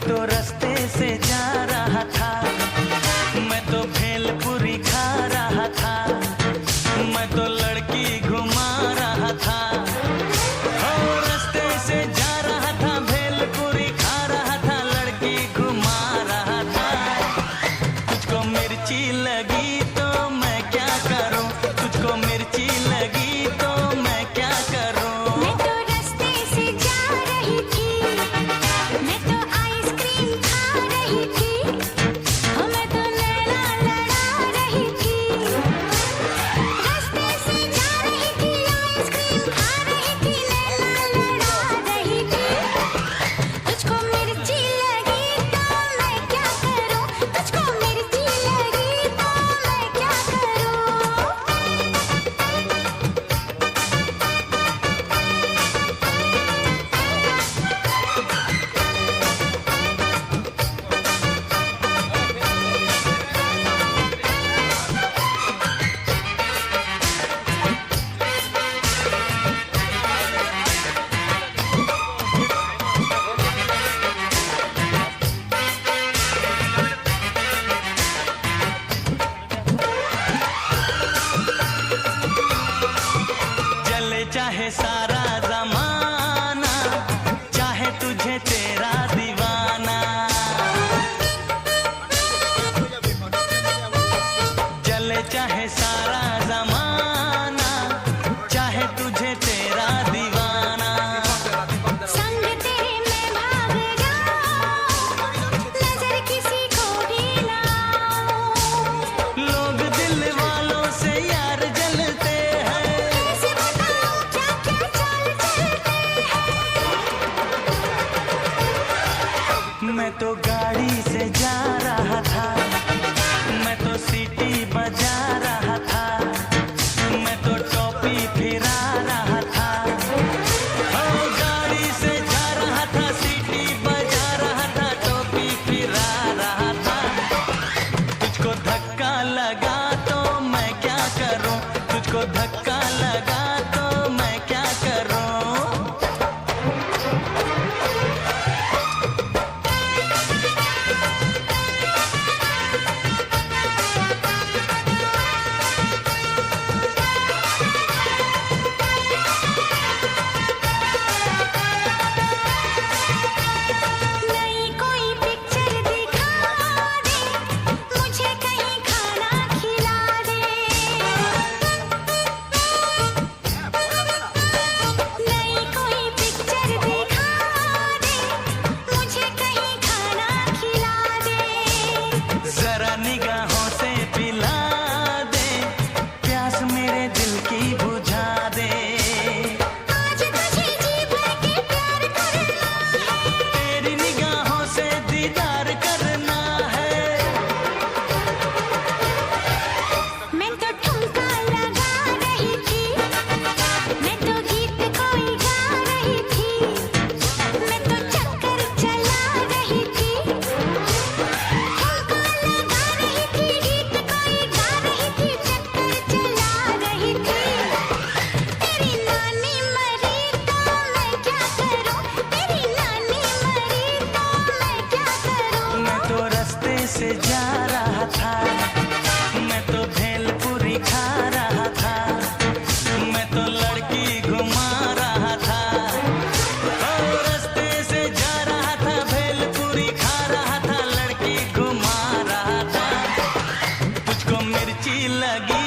तो रास्ते से जा रहा था, मैं तो भेलपुरी खा रहा था, मैं तो लड़की घुमा रहा था। ओ रास्ते से जा रहा था, भेलपुरी खा रहा था, लड़की घुमा रहा था। तुझको मिर्ची लगी तो मैं क्या करूं, तुझको मिर्ची लगी तो मैं क्या करूं। मैं तो रास्ते से जा रही थी, मैं तो आइसक्रीम खा रही थी, मैं तो लैला लड़ा रही थी। रास्ते से जा रही थी, आइसक्रीम खा रही थी, लैला लड़ा रही थी। तुझको मिर्ची लगी तो मैं क्या करूं, तुझको मिर्ची लगी तो मैं क्या करूं। चले चाहे सारा जमाना, चाहे तुझे तेरा दीवाना। चले चाहे सारा जमाना, चाहे तुझे तेरा दीवाना। संग तेरे मैं भाग जाऊं, नजर किसी को भी ना आऊं। लोग दिल वालों से यार जलते हैं, कैसे बताऊं क्या क्या चाल चलते हैं। मैं तो गाड़ी से जा रहा था, मैं तो सीटी बजा रहा था, मैं तो टोपी फिरा रहा था। ओ गाड़ी से जा रहा था, सीटी बजा रहा था, टोपी फिरा रहा था। तुझको धक्का लगा तो मैं क्या करूं, तुझको धक्का लगा तो मैं क्या करूं। नई कोई पिक्चर दिखा दे, मुझे कहीं खाना खिला दे। नई कोई पिक्चर दिखा दे, मुझे कहीं खाना खिला दे। जरा निगाहों से पिला दे, प्यास मेरे दिल की बुझा दे। आज तुझे जी भर के प्यार करना है, तेरी निगाहों से दीदार करना है। मैं तो ठुमका लगा रही थी, मैं तो गीत कोई गा रही थी, मैं तो चक्कर चला रही थी। ठुमका लगा रही थी, गीत कोई गा रही थी, चक्कर चला रही थी। तेरी नानी मरी तो मैं क्या करूं, तेरी नानी मरी तो मैं क्या करूं। मैं तो रास्ते से जा रहा था, मैं तो भेलपुरी खा रहा था, मैं तो लड़की घुमा रहा था। ओ रास्ते से जा रहा था, भेलपुरी खा रहा था, लड़की घुमा रहा था। तुझको मिर्ची लगी